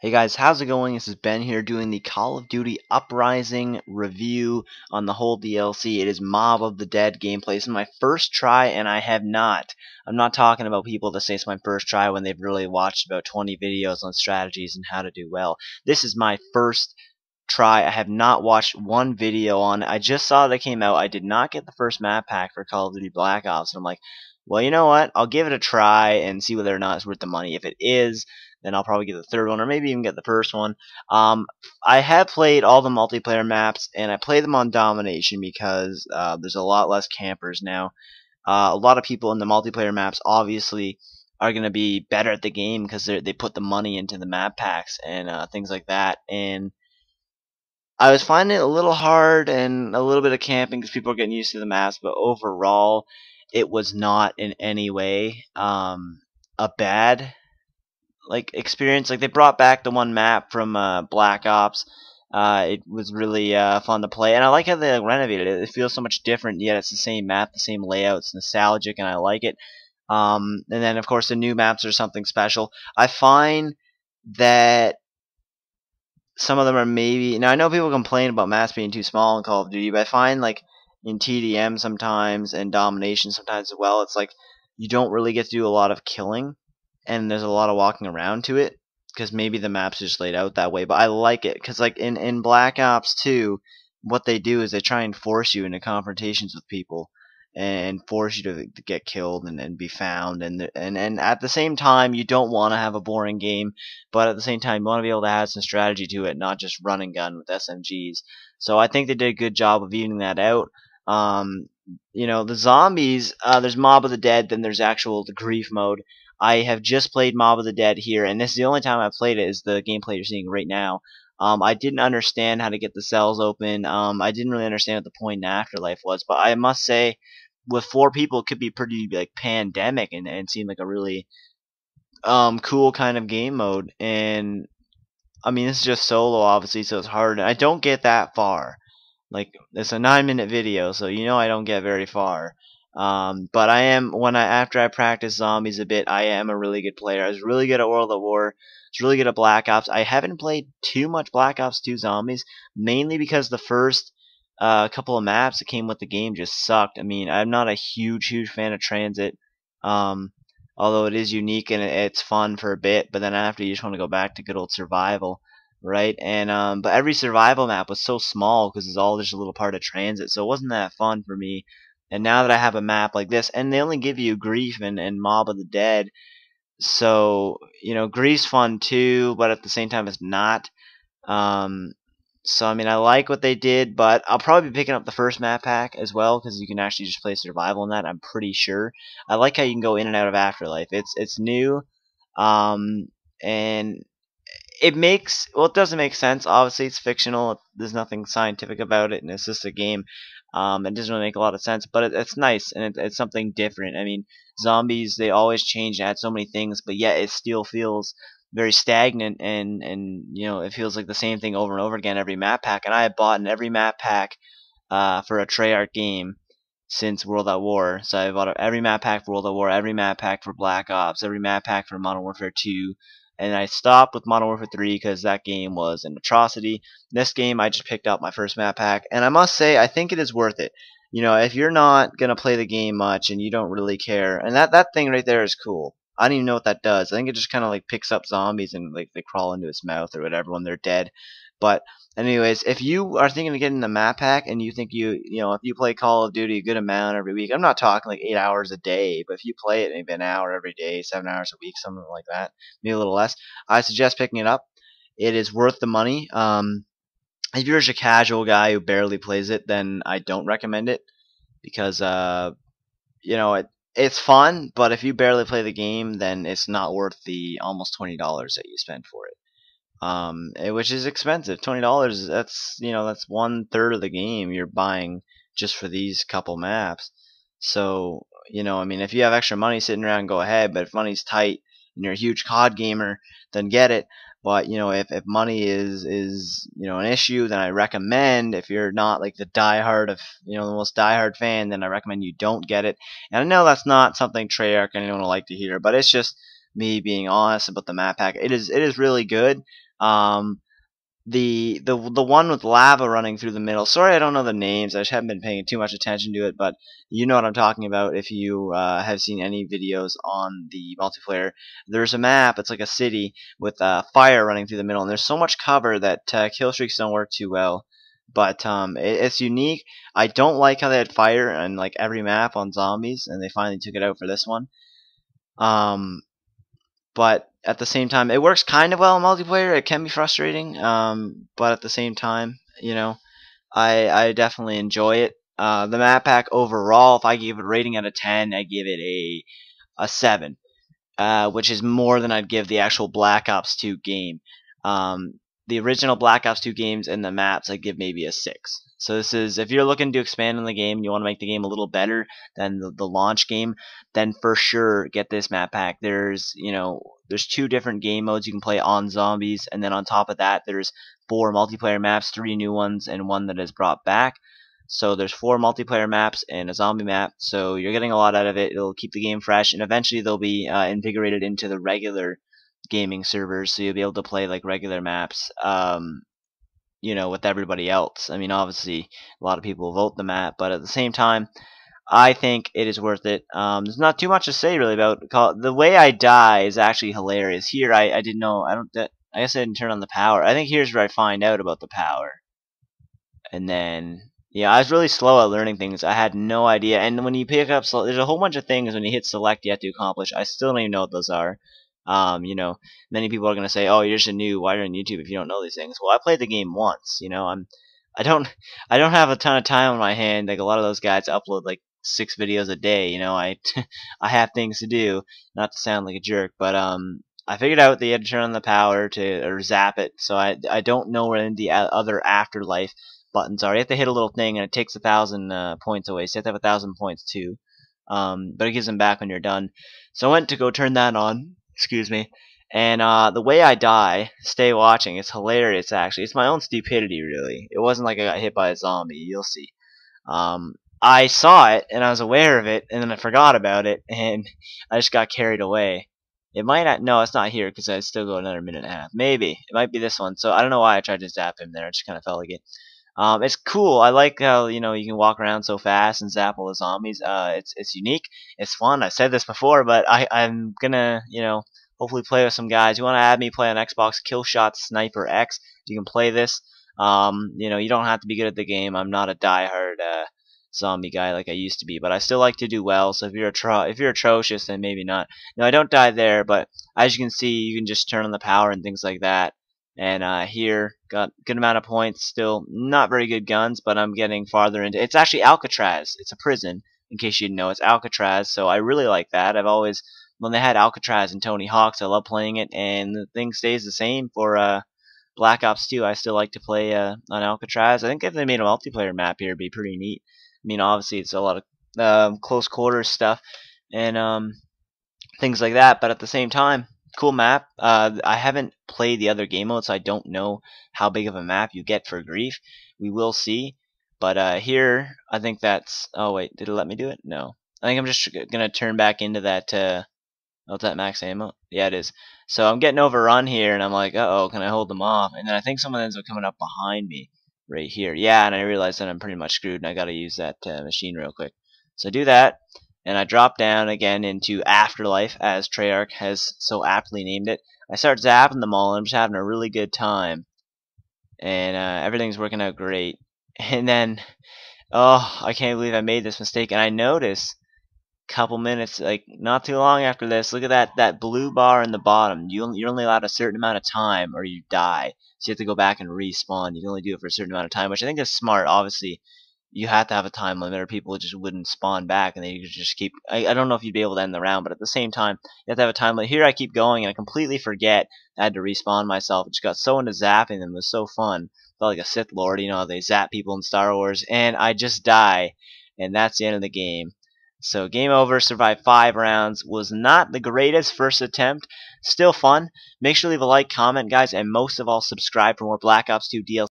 Hey guys, how's it going? This is Ben here doing the Call of Duty Uprising review on the whole DLC. It is Mob of the Dead gameplay. This is my first try, and I'm not talking about people that say it's my first try when they've really watched about 20 videos on strategies and how to do well. This is my first try. I have not watched one video on it. I just saw that it came out. I did not get the first map pack for Call of Duty Black Ops, and I'm like, well, you know what? I'll give it a try and see whether or not it's worth the money. If it is, then I'll probably get the third one, or maybe even get the first one. I have played all the multiplayer maps, and I play them on Domination because there's a lot less campers now. A lot of people in the multiplayer maps obviously are going to be better at the game because they put the money into the map packs and things like that. And I was finding it a little hard and a little bit of camping because people are getting used to the maps, but overall, it was not in any way a bad experience. Like, they brought back the one map from Black Ops. It was really fun to play, and I like how they renovated it. It feels so much different, yet it's the same map, the same layout. It's nostalgic, and I like it. And then, of course, the new maps are something special. I find that some of them are maybe... Now, I know people complain about maps being too small in Call of Duty, but I find, like, in TDM sometimes and Domination sometimes as well, it's like you don't really get to do a lot of killing, and there's a lot of walking around to it because maybe the map's just laid out that way. But I like it because, like, in Black Ops 2, what they do is they try and force you into confrontations with people and force you to get killed and be found, and at the same time you don't want to have a boring game, but at the same time you want to be able to add some strategy to it, not just run and gun with SMGs. So I think they did a good job of evening that out. The zombies, there's Mob of the Dead, then there's the grief mode. I have just played Mob of the Dead here, and this is the only time I've played it, is the gameplay you're seeing right now. I didn't understand how to get the cells open. I didn't really understand what the point in Afterlife was, but I must say, with 4 people, it could be pretty like pandemic and seem like a really cool kind of game mode. And I mean, this is just solo, obviously, so it's hard. I don't get that far. Like, it's a 9-minute video, so I don't get very far. But I am, after I practice zombies a bit, I am a really good player. I was really good at World at War. I was really good at Black Ops. I haven't played too much Black Ops 2 Zombies, mainly because the first couple of maps that came with the game just sucked. I mean, I'm not a huge fan of Transit, although it is unique and it's fun for a bit, but then after you just want to go back to good old survival, right? And but every survival map was so small because it's all just a little part of Transit, so it wasn't that fun for me. And now that I have a map like this, and they only give you Grief and Mob of the Dead, so Grief's fun too, but at the same time it's not. So I mean, I like what they did, but I'll probably be picking up the first map pack as well because you can actually just play survival in that. I'm pretty sure. I like how you can go in and out of Afterlife. It's new, and it doesn't make sense. Obviously, it's fictional. There's nothing scientific about it, and it's just a game. It doesn't really make a lot of sense, but it's nice, and it's something different. I mean, zombies, they always change and add so many things, but yet it still feels very stagnant, and it feels like the same thing over and over again every map pack. And I have bought in every map pack for a Treyarch game since World at War. So I bought every map pack for World at War, every map pack for Black Ops, every map pack for Modern Warfare 2, and I stopped with Modern Warfare 3 because that game was an atrocity. This game, I just picked up my first map pack, and I must say, I think it is worth it. If you're not going to play the game much and you don't really care, and that thing right there is cool. I don't even know what that does. I think it just kind of like picks up zombies and like they crawl into its mouth or whatever when they're dead. But anyways, if you are thinking of getting the map pack and you think if you play Call of Duty a good amount every week, I'm not talking like 8 hours a day, but if you play it maybe an hour every day, 7 hours a week, something like that, maybe a little less, I suggest picking it up. It is worth the money. If you're just a casual guy who barely plays it, then I don't recommend it because it's fun, but if you barely play the game, then it's not worth the almost $20 that you spend for it. Which is expensive. $20, that's 1/3 of the game you're buying just for these couple maps. So I mean, if you have extra money sitting around, go ahead. But if money's tight and you're a huge COD gamer, then get it. But if money is an issue, then I recommend, if you're not like the most diehard fan, then I recommend you don't get it. And I know that's not something Treyarch and anyone will like to hear, but it's just me being honest about the map pack. It is really good. Um, the one with lava running through the middle. Sorry, I don't know the names. I just haven't been paying too much attention to it, but you know what I'm talking about if you have seen any videos on the multiplayer. There's a map. It's like a city with fire running through the middle, and there's so much cover that kill streaks don't work too well. But it's unique. I don't like how they had fire on like every map on zombies, and they finally took it out for this one. But at the same time, it works kind of well in multiplayer. It can be frustrating, but at the same time, I definitely enjoy it. The map pack overall, if I gave it a rating out of 10, I give it a 7, which is more than I'd give the actual Black Ops 2 game. The original Black Ops 2 games and the maps, I give maybe a 6. So this is, if you're looking to expand on the game, you want to make the game a little better than the launch game, then for sure get this map pack. There's 2 different game modes you can play on zombies, and then on top of that, there's 4 multiplayer maps, 3 new ones, and 1 that is brought back. So there's 4 multiplayer maps and a zombie map, so you're getting a lot out of it. It'll keep the game fresh, and eventually they'll be invigorated into the regular gaming servers, so you'll be able to play like regular maps, with everybody else. I mean, obviously, a lot of people vote the map, but at the same time, I think it is worth it. There's not too much to say really about the way I die is actually hilarious. Here, I didn't know. I guess I didn't turn on the power. I think here's where I find out about the power, and then. Yeah, I was really slow at learning things. I had no idea. And when you pick up, there's a whole bunch of things when you hit select you have to accomplish. I still don't even know what those are. Many people are gonna say, "Oh, you're just a noob. Why are you on YouTube if you don't know these things?" Well, I played the game once. I don't, I don't have a ton of time on my hand. Like a lot of those guys upload like 6 videos a day. I have things to do. Not to sound like a jerk, but I figured out that you had to turn on the power or zap it. So I don't know where the other afterlife buttons are. You have to hit a little thing, and it takes 1,000 points away. So you have to have 1,000 points too. But it gives them back when you're done. So I went to go turn that on. Excuse me. And the way I die, stay watching. It's hilarious, actually. It's my own stupidity, really. It wasn't like I got hit by a zombie. You'll see. I saw it, and I was aware of it, and then I forgot about it, and I just got carried away. It might not. No, it's not here, because I still go another minute and a half. Maybe. It might be this one. So I don't know why I tried to zap him there. I just kind of felt like it. It's cool. I like how you can walk around so fast and zap all the zombies. It's unique. It's fun. I said this before, but I'm gonna hopefully play with some guys. You want to add me? Play on Xbox, Killshot Sniper X. You can play this. You don't have to be good at the game. I'm not a diehard zombie guy like I used to be, but I still like to do well. So if you're atrocious, then maybe not. No, I don't die there, but as you can see, you can just turn on the power and things like that. And here, got good amount of points. Still not very good guns, but I'm getting farther into. It's actually Alcatraz. It's a prison, in case you didn't know. It's Alcatraz, so I really like that. I've always, when they had Alcatraz and Tony Hawk's, I love playing it, and the thing stays the same for Black Ops 2. I still like to play on Alcatraz. I think if they made a multiplayer map here, it'd be pretty neat. I mean, obviously, it's a lot of close quarters stuff and things like that, but at the same time, cool map. I haven't played the other game modes, so I don't know how big of a map you get for grief. We will see. But here, I think that's. Oh wait, did it let me do it? No. I think I'm just gonna turn back into that. Oh, is that max ammo? Yeah, it is. So I'm getting overrun here, and I'm like, uh-oh, can I hold them off? And then I think someone ends up coming up behind me right here. Yeah, and I realized that I'm pretty much screwed, and I gotta use that machine real quick. So I do that. And I drop down again into Afterlife, as Treyarch has so aptly named it. I start zapping them all, and I'm just having a really good time. And everything's working out great. And then, oh, I can't believe I made this mistake. And I notice a couple minutes, like not too long after this, look at that blue bar in the bottom. You're only allowed a certain amount of time, or you die. So you have to go back and respawn. You can only do it for a certain amount of time, which I think is smart, obviously. You have to have a time limit, or people just wouldn't spawn back, and they could just keep. I don't know if you'd be able to end the round, but at the same time, you have to have a time limit. Here, I keep going, and I completely forget I had to respawn myself. It just got so into zapping them. It was so fun. Felt like a Sith Lord, they zap people in Star Wars, and I just die, and that's the end of the game. So game over. Survived 5 rounds. Was not the greatest first attempt. Still fun. Make sure to leave a like, comment, guys, and most of all, subscribe for more Black Ops 2 DLC.